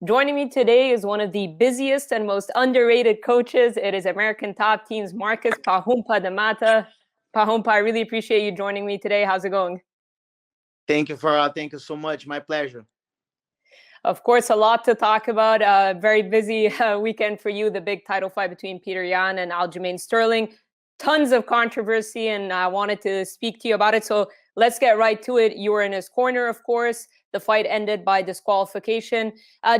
Joining me today is one of the busiest and most underrated coaches. It is American Top Team's Marcos DaMatta. Pahumpa, I really appreciate you joining me today. How's it going? Thank you, Farah. Thank you so much. My pleasure. Of course, a lot to talk about. Very busy weekend for you. The big title fight between Petr Yan and Aljamain Sterling. Tons of controversy, and I wanted to speak to you about it. So let's get right to it. You were in his corner, of course. The fight ended by disqualification.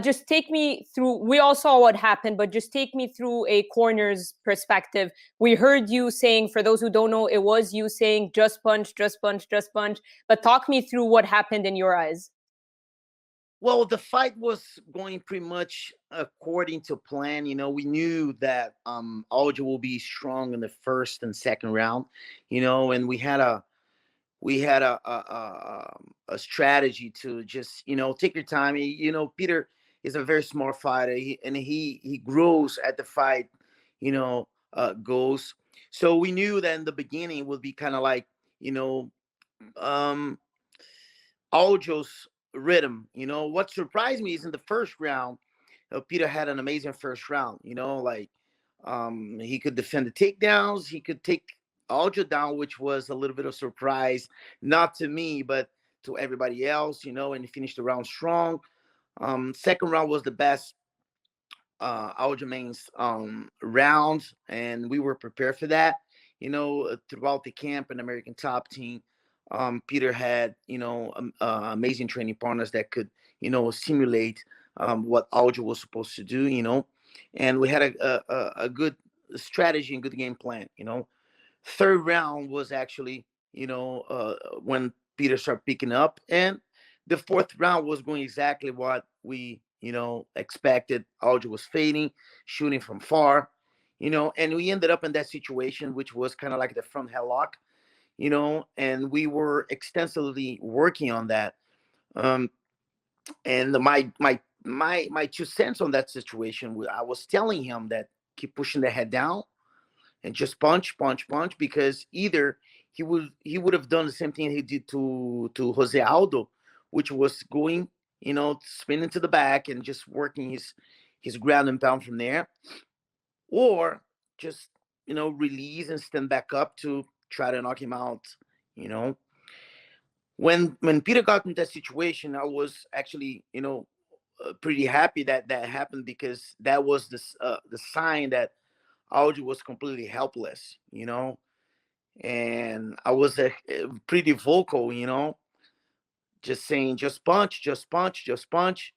Just take me through. We all saw what happened, but just take me through a corner's perspective. We heard you saying, for those who don't know, it was you saying, just punch, just punch, just punch. But talk me through what happened in your eyes. Well, the fight was going pretty much according to plan. We knew that Aljo will be strong in the first and second round. And we had a strategy to just take your time. Peter is a very smart fighter, he grows at the fight goes. So we knew that in the beginning it would be kind of like um Aljo's rhythm. What surprised me is in the first round, Peter had an amazing first round. He could defend the takedowns, he could take Aljo down, which was a little bit of surprise, not to me, but to everybody else. And he finished the round strong. Second round was the best Aljamain's round, and we were prepared for that. Throughout the camp and American Top Team, Peter had amazing training partners that could simulate what Aljo was supposed to do. And we had a good strategy and good game plan. Third round was actually when Peter started picking up, and the fourth round was going exactly what we expected. Aljo was fading, shooting from far, and we ended up in that situation, which was kind of like the front headlock, and we were extensively working on that. Um, and my 2 cents on that situation, I was telling him that keep pushing the head down and just punch, punch, punch, because either he would have done the same thing he did to Jose Aldo, which was going, spinning to the back and just working his ground and pound from there, or just release and stand back up to try to knock him out. You know, when Peter got in that situation, I was actually pretty happy that that happened, because that was the sign that Audi was completely helpless. And I was pretty vocal, just saying, just punch, just punch, just punch.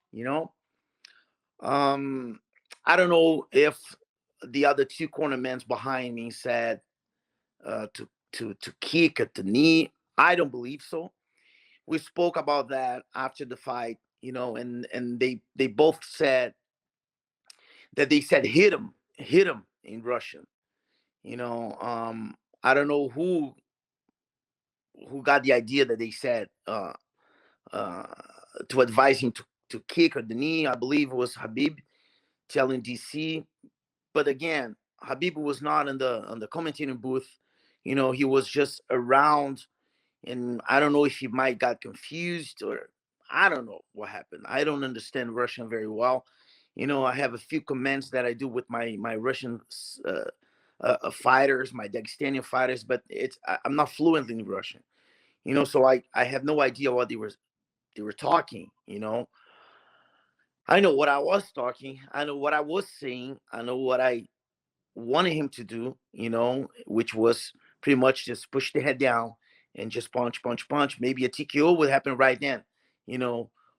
Um, I don't know if the other two cornermen behind me said to kick at the knee. I don't believe so. We spoke about that after the fight, and they both said that they said hit him in Russian. I don't know who got the idea that they said uh, to advise him to kick at the knee. I believe it was Habib telling DC. But again, Habib was not in the commentating booth. He was just around, and I don't know if he might got confused, or I don't know what happened. I don't understand Russian very well. I have a few comments that I do with my Russian fighters, my Dagestanian fighters, but I'm not fluent in Russian. So I have no idea what they were talking. I know what I was talking. I know what I was saying. I know what I wanted him to do, which was pretty much just push the head down and just punch, punch, punch. Maybe a TKO would happen right then,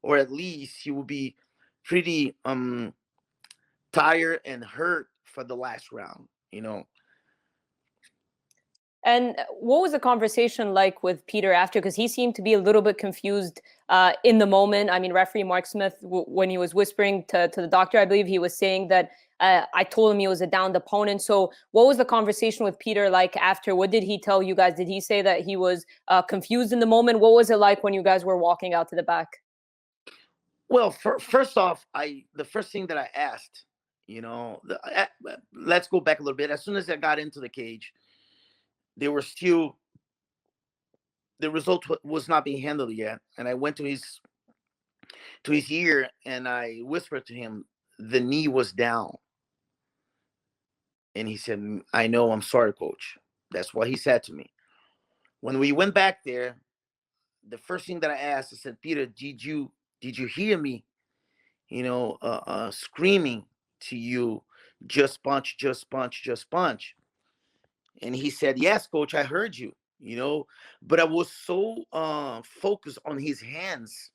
or at least he would be pretty tired and hurt for the last round. And what was the conversation like with Peter after? Because he seemed to be a little bit confused in the moment. I mean, referee Mark Smith, when he was whispering to the doctor, I believe he was saying that I told him he was a downed opponent. So what was the conversation with Peter like after? What did he tell you guys? Did he say that he was confused in the moment? What was it like when you guys were walking out to the back? Well, first off, the first thing that I asked, let's go back a little bit. As soon as I got into the cage, they were still the result was not being handled yet, and I went to to his ear, and I whispered to him, the knee was down. And he said, I know, I'm sorry, coach. That's what he said to me. When we went back there, the first thing that I asked, I said, Peter, did you hear me, screaming to you, just punch, just punch, just punch? And he said, yes, coach, I heard you, but I was so focused on his hands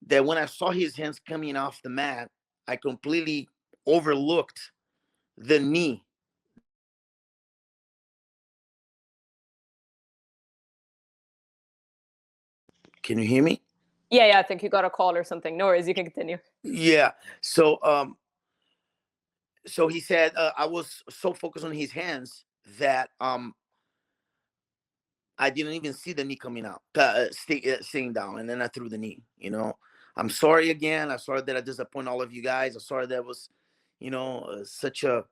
that when I saw his hands coming off the mat, I completely overlooked the knee. Can you hear me? Yeah, I think you got a call or something. No worries, you can continue. Yeah. So he said, I was so focused on his hands that I didn't even see the knee coming out, staying down, and then I threw the knee. I'm sorry again. I'm sorry that I disappoint all of you guys. I'm sorry that was, such a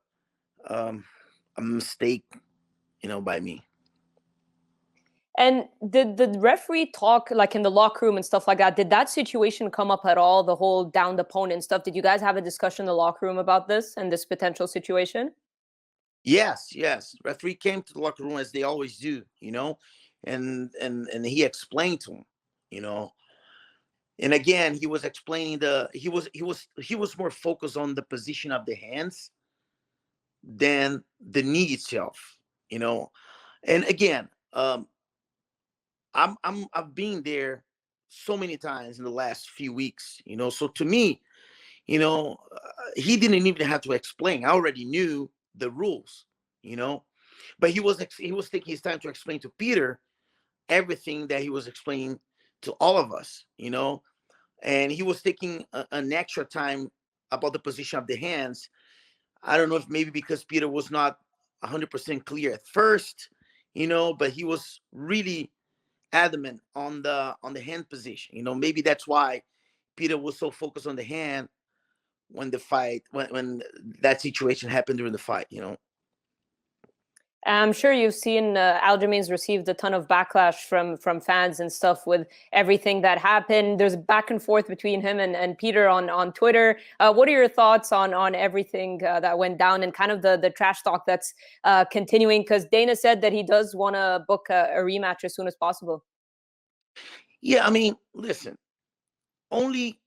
mistake, by me. And did the referee talk like in the locker room and stuff like that? Did that situation come up at all? The whole downed opponent stuff. Did you guys have a discussion in the locker room about this and this potential situation? Yes. Referee came to the locker room as they always do, and he explained to him, and again he was explaining he was more focused on the position of the hands than the knee itself, and again, I've been there so many times in the last few weeks, so to me, he didn't even have to explain. I already knew the rules, but he was taking his time to explain to Peter everything that he was explaining to all of us, and he was taking an extra time about the position of the hands. I don't know if maybe because Peter was not 100% clear at first, but he was really adamant on the hand position. Maybe that's why Peter was so focused on the hand when the fight, when that situation happened during the fight. I'm sure you've seen Aljamain's received a ton of backlash from fans and stuff with everything that happened. There's back and forth between him and Peter on Twitter. What are your thoughts on everything that went down and kind of the trash talk that's continuing? Because Dana said that he does want to book a rematch as soon as possible. Yeah, I mean, listen, only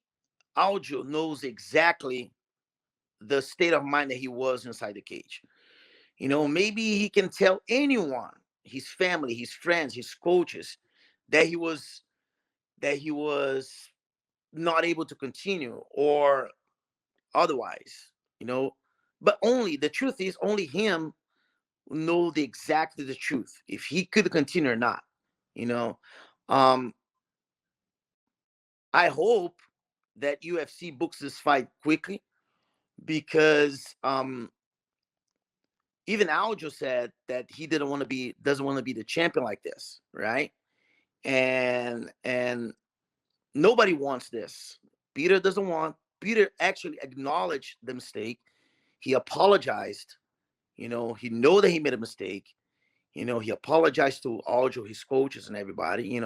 Aljo knows exactly the state of mind that he was inside the cage. Maybe he can tell anyone, his family, his friends, his coaches, that he was not able to continue or otherwise, but only the truth is only him know exactly the truth, if he could continue or not. um I hope that UFC books this fight quickly, because even Aljo said that he doesn't want to be the champion like this, right? And nobody wants this. Peter doesn't want. Peter actually acknowledged the mistake. He apologized. He know that he made a mistake. He apologized to Aljo, his coaches, and everybody.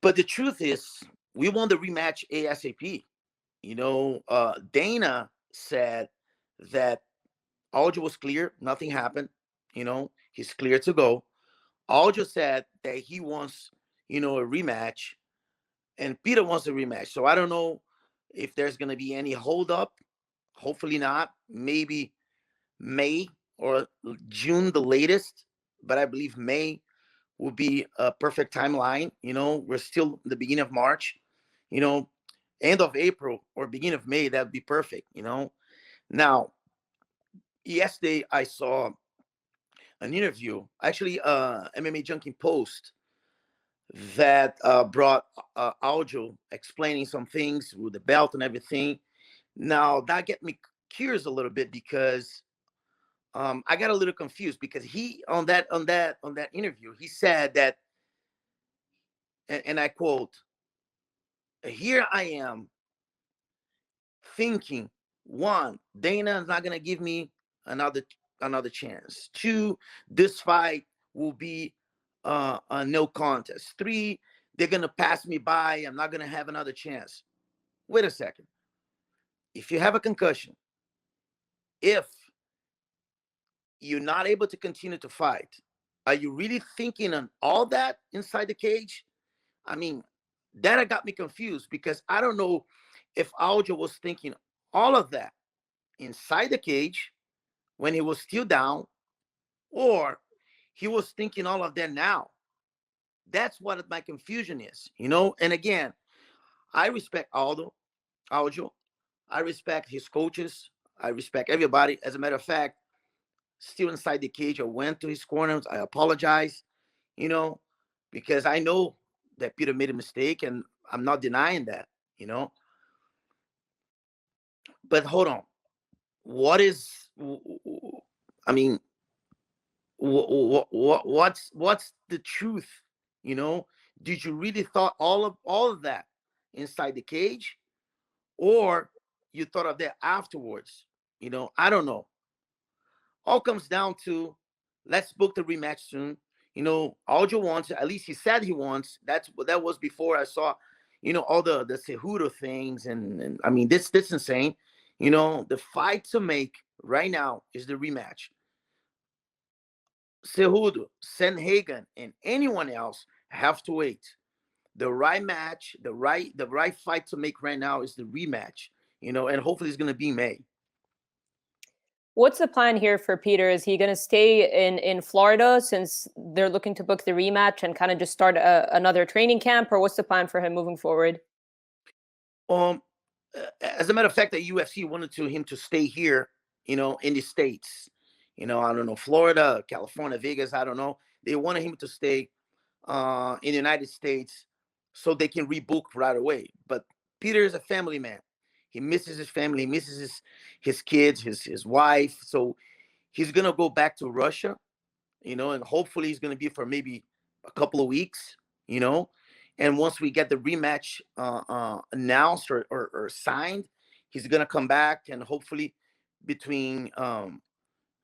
But the truth is, we want the rematch ASAP. Dana said that Aljo was clear, nothing happened. He's clear to go. Aljo said that he wants, a rematch, and Peter wants a rematch. So I don't know if there's going to be any holdup. Hopefully not. Maybe May or June, the latest. But I believe May will be a perfect timeline. We're still in the beginning of March. End of April or beginning of May, that would be perfect. Now, yesterday I saw an interview, actually, MMA Junkie post that brought Aljo explaining some things with the belt and everything. Now that get me curious a little bit, because I got a little confused, because he on that interview he said that, and I quote, "Here I am thinking, one, Dana is not gonna give me another chance. Two, this fight will be a no contest. Three, they're going to pass me by. I'm not going to have another chance. Wait a second. If you have a concussion, if you're not able to continue to fight, are you really thinking on all that inside the cage? I mean, that got me confused, because I don't know if Aljo was thinking all of that inside the cage when he was still down, or he was thinking all of that now. That's what my confusion is, you know? And again, I respect Aljo. I respect his coaches. I respect everybody. As a matter of fact, still inside the cage, I went to his corners. I apologize, you know, because I know that Peter made a mistake, and I'm not denying that, you know. But hold on. What is, I mean, what's the truth, you know? Did you really thought all of that inside the cage, or you thought of that afterwards? You know, I don't know. All comes down to, let's book the rematch soon. You know, Aljo wants, at least he said he wants. That was before I saw, you know, all the Cejudo things, and I mean, this insane. You know, the fight to make right now is the rematch. Cejudo, Sanhagen, and anyone else have to wait. The right match, the right fight to make right now is the rematch. You know, and hopefully it's going to be May. What's the plan here for Peter? Is he going to stay in Florida since they're looking to book the rematch and kind of just start another training camp, or what's the plan for him moving forward? Um, as a matter of fact, the UFC wanted him to stay here, you know, in the States. You know, I don't know, Florida, California, Vegas, I don't know. They wanted him to stay in the United States so they can rebook right away. But Peter is a family man. He misses his family, he misses his kids, his wife. So he's gonna go back to Russia, you know, and hopefully he's gonna be for maybe a couple of weeks, you know. And once we get the rematch announced or signed, he's gonna come back, and hopefully between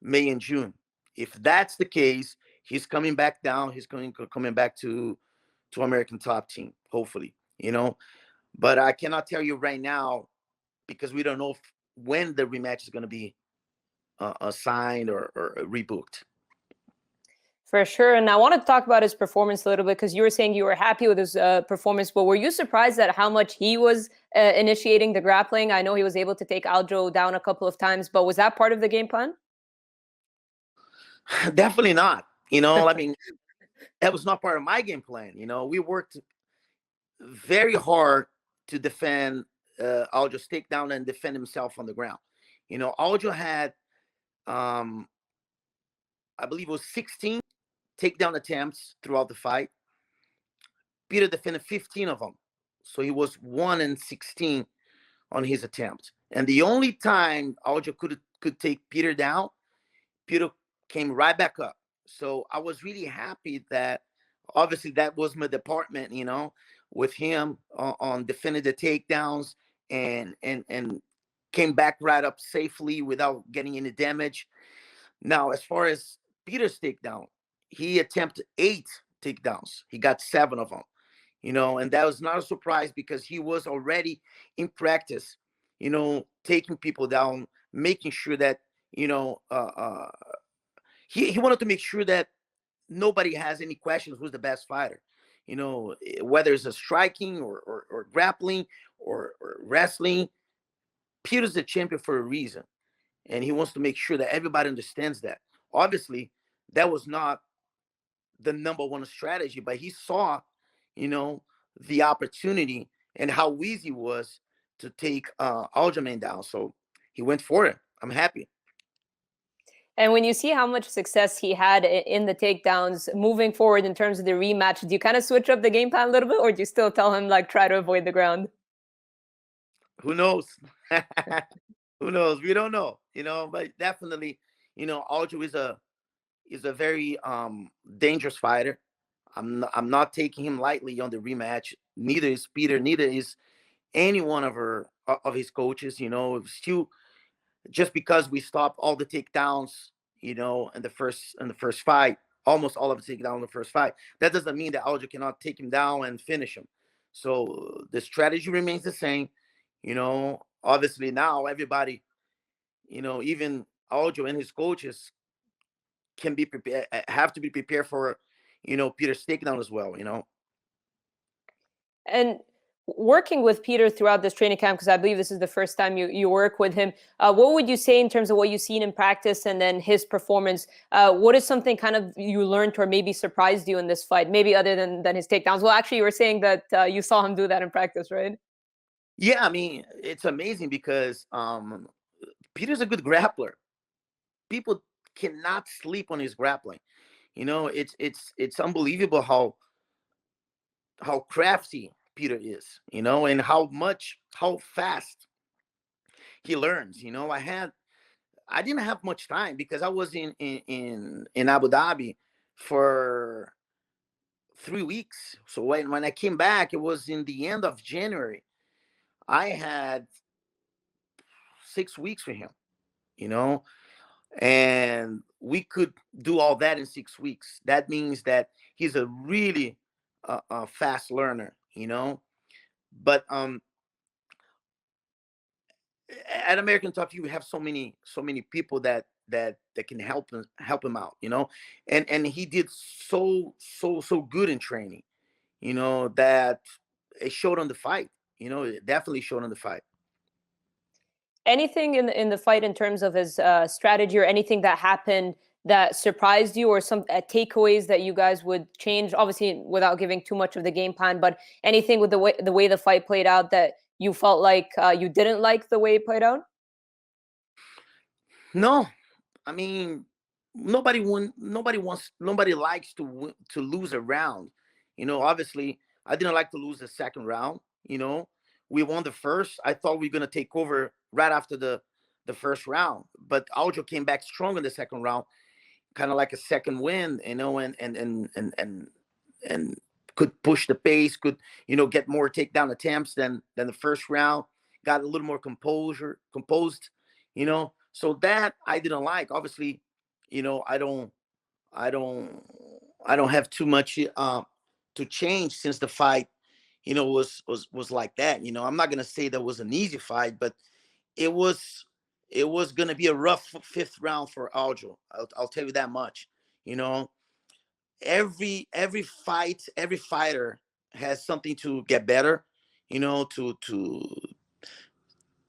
May and June. If that's the case, he's coming back down. He's coming back to American Top Team, hopefully, you know. But I cannot tell you right now, because we don't know when the rematch is going to be signed or rebooked. For sure. And I want to talk about his performance a little bit, because you were saying you were happy with his performance, but were you surprised at how much he was initiating the grappling? I know he was able to take Aljo down a couple of times, but was that part of the game plan? Definitely not. You know, I mean, that was not part of my game plan. You know, we worked very hard to defend Aljo's takedown and defend himself on the ground. You know, Aljo had, I believe it was 16 takedown attempts throughout the fight. Peter defended 15 of them. So he was 1-16 on his attempt. And the only time Aljo could take Peter down, Peter came right back up. So I was really happy that, obviously, that was my department, you know, with him on defending the takedowns, and came back right up safely without getting any damage. Now, as far as Peter's takedown, he attempted 8 takedowns. He got 7 of them, you know, and that was not a surprise, because he was already in practice, you know, taking people down, making sure that, you know, he wanted to make sure that nobody has any questions who's the best fighter, you know, whether it's a striking or grappling or wrestling. Peter's the champion for a reason, and he wants to make sure that everybody understands that. Obviously, that was not the number one strategy, but he saw, you know, the opportunity and how easy it was to take Aljamain down. So he went for it. I'm happy. And when you see how much success he had in the takedowns moving forward in terms of the rematch, do you kind of switch up the game plan a little bit, or do you still tell him, like, try to avoid the ground? Who knows? Who knows? We don't know, you know, but definitely, you know, Aljo is a very dangerous fighter. I'm not taking him lightly on the rematch. Neither is Peter. Neither is any one of his coaches. You know, still, just because we stopped all the takedowns, you know, in the first fight, almost all of it taken down in the first fight. That doesn't mean that Aljo cannot take him down and finish him. So the strategy remains the same. Obviously now everybody, even Aljo and his coaches can be prepared, have to be prepared for, Peter's takedown as well. And working with Peter throughout this training camp, because I believe this is the first time you work with him, what would you say in terms of what you've seen in practice and then his performance? What is something kind of you learned or maybe surprised you in this fight, maybe other than his takedowns? Well, actually, you were saying that you saw him do that in practice, right? Yeah, I mean, it's amazing because Peter's a good grappler. People cannot sleep on his grappling. It's unbelievable how crafty Peter is, and how fast he learns. I didn't have much time because I was in Abu Dhabi for 3 weeks. So when I came back, it was in the end of January. I had 6 weeks for him, you know, and we could do all that in 6 weeks. That means that he's a really fast learner, But at American Top, you have so many people that can help him out, and he did so good in training, that it showed on the fight. It definitely showed on the fight. Anything in the fight in terms of his strategy or anything that happened that surprised you, or some takeaways that you guys would change? Obviously, without giving too much of the game plan, but anything with the way the fight played out that you felt like you didn't like the way it played out? No, I mean, nobody likes to lose a round. Obviously, I didn't like to lose the second round. We won the first. I thought we were gonna take over right after the first round, but Aljo came back strong in the second round, kind of like a second win, and could push the pace, could get more takedown attempts than the first round. Got a little more composed. So that I didn't like. Obviously, I don't have too much to change since the fight, was like that. I'm not gonna say that was an easy fight, but it was gonna be a rough fifth round for Aljo. I'll tell you that much. You know, every fight, every fighter has something to get better.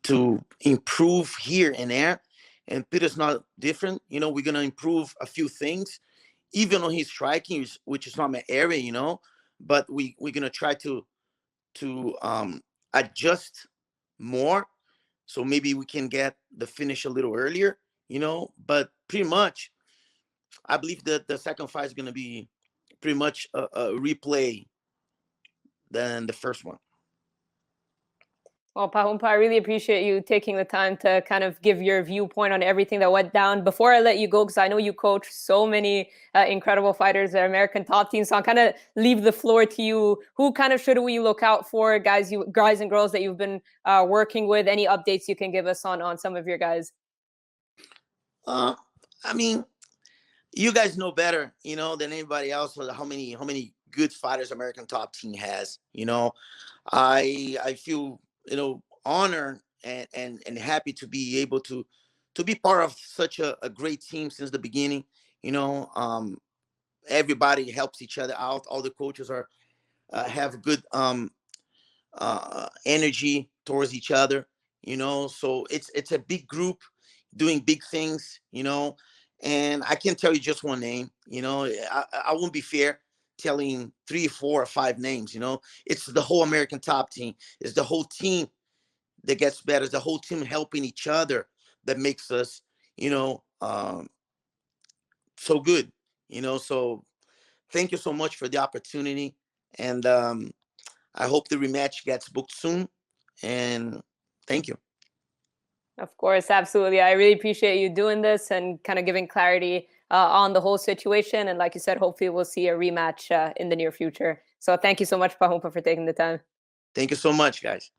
To improve here and there. And Peter's not different. We're gonna improve a few things, even on his striking, which is not my area. But we're gonna try to adjust more, so maybe we can get the finish a little earlier. But pretty much, I believe that the second fight is gonna be pretty much a replay than the first one. Well, Pahumpa, I really appreciate you taking the time to kind of give your viewpoint on everything that went down. Before I let you go, because I know you coach so many incredible fighters at American Top Team, so I'll kind of leave the floor to you. Who kind of should we look out for, guys and girls that you've been working with? Any updates you can give us on some of your guys? I mean, you guys know better, than anybody else how many good fighters American Top Team has. I feel honored and happy to be able to be part of such a great team since the beginning. Everybody helps each other out. All the coaches have good energy towards each other. So it's a big group doing big things. And I can't tell you just one name. I won't be fair telling 3, 4, or 5 names. It's the whole American Top Team. It's the whole team that gets better. It's the whole team helping each other that makes us, so good. So thank you so much for the opportunity, and I hope the rematch gets booked soon. And thank you. Of course, absolutely. I really appreciate you doing this and kind of giving clarity on the whole situation. And like you said, hopefully we'll see a rematch in the near future. So thank you so much, Pahumpa, for taking the time. Thank you so much, guys.